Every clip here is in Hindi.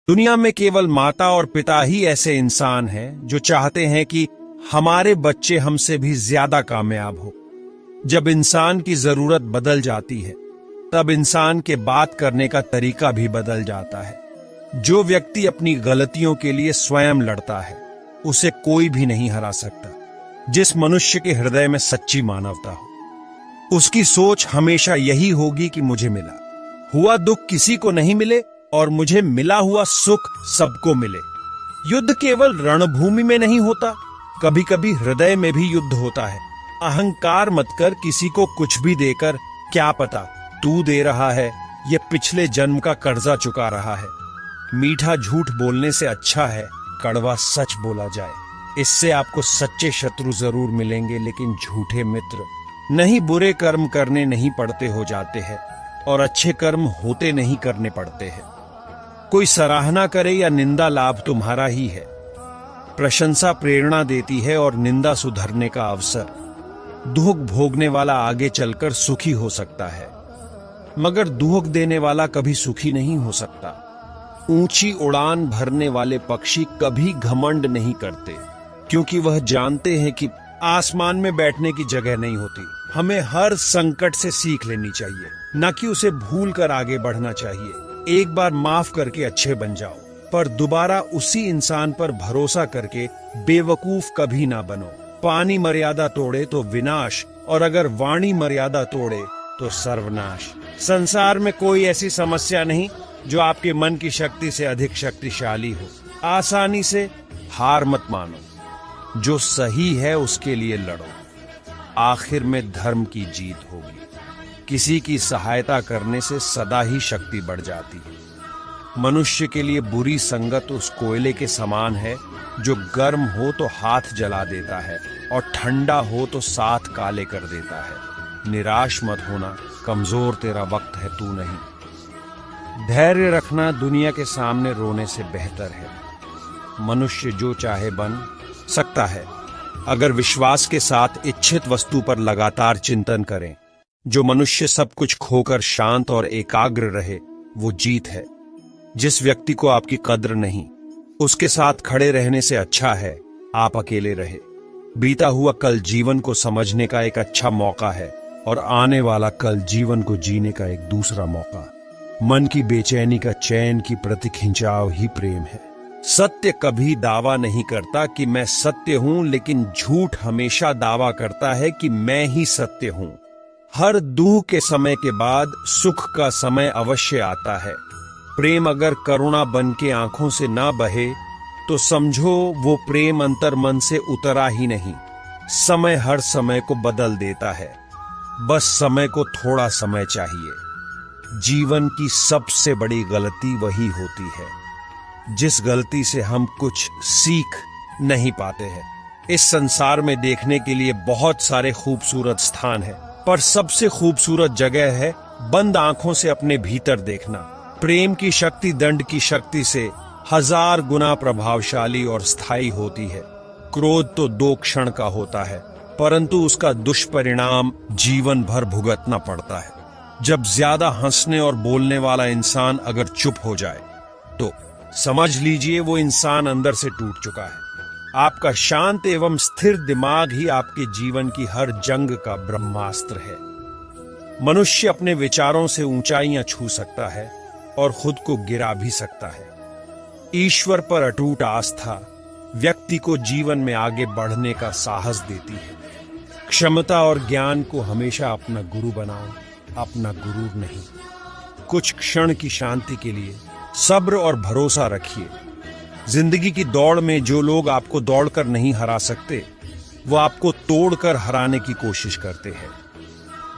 दुनिया में केवल माता और पिता ही ऐसे इंसान हैं जो चाहते हैं कि हमारे बच्चे हमसे भी ज्यादा कामयाब हो। जब इंसान की जरूरत बदल जाती है तब इंसान के बात करने का तरीका भी बदल जाता है। जो व्यक्ति अपनी गलतियों के लिए स्वयं लड़ता है उसे कोई भी नहीं हरा सकता। जिस मनुष्य के हृदय में सच्ची मानवता हो उसकी सोच हमेशा यही होगी कि मुझे मिला हुआ दुख किसी को नहीं मिले और मुझे मिला हुआ सुख सबको मिले। युद्ध केवल रणभूमि में नहीं होता, कभी कभी हृदय में भी युद्ध होता है। अहंकार मत कर किसी को कुछ भी देकर, क्या पता तू दे रहा है ये पिछले जन्म का कर्जा चुका रहा है। मीठा झूठ बोलने से अच्छा है कड़वा सच बोला जाए। इससे आपको सच्चे शत्रु जरूर मिलेंगे लेकिन झूठे मित्र नहीं। बुरे कर्म करने नहीं पड़ते हो जाते हैं और अच्छे कर्म होते नहीं करने पड़ते हैं। कोई सराहना करे या निंदा लाभ तुम्हारा ही है। प्रशंसा प्रेरणा देती है और निंदा सुधरने का अवसर। दुख भोगने वाला आगे चलकर सुखी हो सकता है मगर दुख देने वाला कभी सुखी नहीं हो सकता। ऊंची उड़ान भरने वाले पक्षी कभी घमंड नहीं करते क्योंकि वह जानते हैं कि आसमान में बैठने की जगह नहीं होती। हमें हर संकट से सीख लेनी चाहिए, न कि उसे भूल कर आगे बढ़ना चाहिए। एक बार माफ करके अच्छे बन जाओ पर दोबारा उसी इंसान पर भरोसा करके बेवकूफ कभी ना बनो। पानी मर्यादा तोड़े तो विनाश और अगर वाणी मर्यादा तोड़े तो सर्वनाश। संसार में कोई ऐसी समस्या नहीं जो आपके मन की शक्ति से अधिक शक्तिशाली हो। आसानी से हार मत मानो, जो सही है उसके लिए लड़ो। आखिर में धर्म की जीत होगी। किसी की सहायता करने से सदा ही शक्ति बढ़ जाती है। मनुष्य के लिए बुरी संगत उस कोयले के समान है जो गर्म हो तो हाथ जला देता है और ठंडा हो तो साथ काले कर देता है। निराश मत होना, कमजोर तेरा वक्त है, तू नहीं। धैर्य रखना दुनिया के सामने रोने से बेहतर है। मनुष्य जो चाहे बन सकता है अगर विश्वास के साथ इच्छित वस्तु पर लगातार चिंतन करें। जो मनुष्य सब कुछ खोकर शांत और एकाग्र रहे वो जीत है। जिस व्यक्ति को आपकी कद्र नहीं उसके साथ खड़े रहने से अच्छा है आप अकेले रहे। बीता हुआ कल जीवन को समझने का एक अच्छा मौका है और आने वाला कल जीवन को जीने का एक दूसरा मौका। मन की बेचैनी का चैन की प्रति खिंचाव ही प्रेम है। सत्य कभी दावा नहीं करता कि मैं सत्य हूं, लेकिन झूठ हमेशा दावा करता है कि मैं ही सत्य हूं। हर दुख के समय के बाद सुख का समय अवश्य आता है। प्रेम अगर करुणा बन के आंखों से ना बहे तो समझो वो प्रेम अंतर मन से उतरा ही नहीं। समय हर समय को बदल देता है, बस समय को थोड़ा समय चाहिए। जीवन की सबसे बड़ी गलती वही होती है जिस गलती से हम कुछ सीख नहीं पाते हैं। इस संसार में देखने के लिए बहुत सारे खूबसूरत स्थान हैं, पर सबसे खूबसूरत जगह है बंद आंखों से अपने भीतर देखना। प्रेम की शक्ति दंड की शक्ति से 1000 गुना प्रभावशाली और स्थायी होती है। क्रोध तो 2 क्षण का होता है परंतु उसका दुष्परिणाम जीवन भर भुगतना पड़ता है। जब ज्यादा हंसने और बोलने वाला इंसान अगर चुप हो जाए तो समझ लीजिए वो इंसान अंदर से टूट चुका है। आपका शांत एवं स्थिर दिमाग ही आपके जीवन की हर जंग का ब्रह्मास्त्र है। मनुष्य अपने विचारों से ऊंचाइयां छू सकता है और खुद को गिरा भी सकता है। ईश्वर पर अटूट आस्था व्यक्ति को जीवन में आगे बढ़ने का साहस देती है। क्षमता और ज्ञान को हमेशा अपना गुरु बनाओ, अपना गुरूर नहीं। कुछ क्षण की शांति के लिए सब्र और भरोसा रखिए। जिंदगी की दौड़ में जो लोग आपको दौड़कर नहीं हरा सकते वो आपको तोड़कर हराने की कोशिश करते हैं।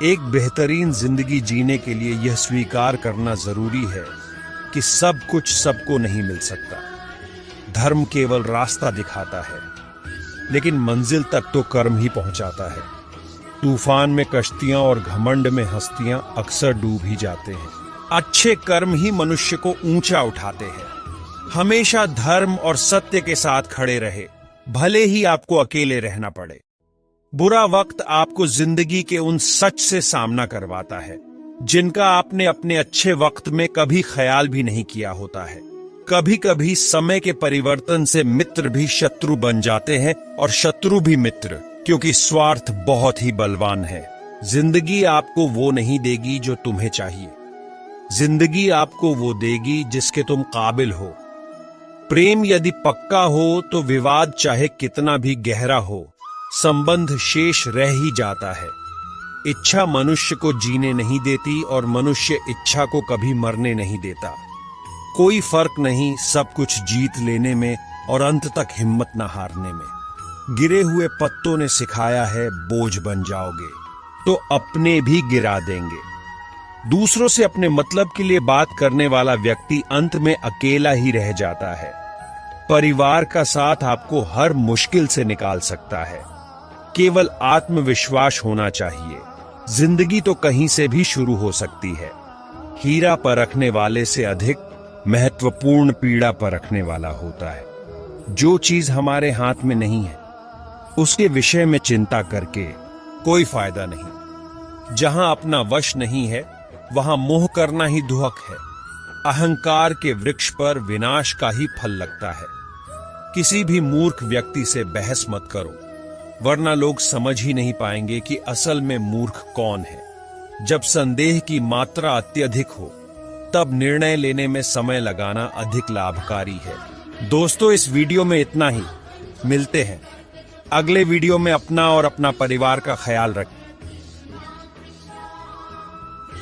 एक बेहतरीन जिंदगी जीने के लिए यह स्वीकार करना जरूरी है कि सब कुछ सबको नहीं मिल सकता। धर्म केवल रास्ता दिखाता है लेकिन मंजिल तक तो कर्म ही पहुंचाता है। तूफान में कश्तियां और घमंड में हस्तियां अक्सर डूब ही जाते हैं। अच्छे कर्म ही मनुष्य को ऊंचा उठाते हैं। हमेशा धर्म और सत्य के साथ खड़े रहे, भले ही आपको अकेले रहना पड़े। बुरा वक्त आपको जिंदगी के उन सच से सामना करवाता है जिनका आपने अपने अच्छे वक्त में कभी ख्याल भी नहीं किया होता है। कभी कभी समय के परिवर्तन से मित्र भी शत्रु बन जाते हैं और शत्रु भी मित्र, क्योंकि स्वार्थ बहुत ही बलवान है। जिंदगी आपको वो नहीं देगी जो तुम्हें चाहिए। जिंदगी आपको वो देगी जिसके तुम काबिल हो। प्रेम यदि पक्का हो तो विवाद चाहे कितना भी गहरा हो, संबंध शेष रह ही जाता है। इच्छा मनुष्य को जीने नहीं देती और मनुष्य इच्छा को कभी मरने नहीं देता। कोई फर्क नहीं सब कुछ जीत लेने में और अंत तक हिम्मत न हारने में। गिरे हुए पत्तों ने सिखाया है बोझ बन जाओगे तो अपने भी गिरा देंगे। दूसरों से अपने मतलब के लिए बात करने वाला व्यक्ति अंत में अकेला ही रह जाता है। परिवार का साथ आपको हर मुश्किल से निकाल सकता है। केवल आत्मविश्वास होना चाहिए। जिंदगी तो कहीं से भी शुरू हो सकती है। हीरा परखने वाले से अधिक महत्वपूर्ण पीड़ा परखने वाला होता है। जो चीज हमारे हाथ में नहीं है उसके विषय में चिंता करके कोई फायदा नहीं। जहां अपना वश नहीं है वहां मोह करना ही दुहक है। अहंकार के वृक्ष पर विनाश का ही फल लगता है। किसी भी मूर्ख व्यक्ति से बहस मत करो, वरना लोग समझ ही नहीं पाएंगे कि असल में मूर्ख कौन है। जब संदेह की मात्रा अत्यधिक हो तब निर्णय लेने में समय लगाना अधिक लाभकारी है। दोस्तों, इस वीडियो में इतना ही। मिलते हैं अगले वीडियो में। अपना और अपना परिवार का ख्याल रखें।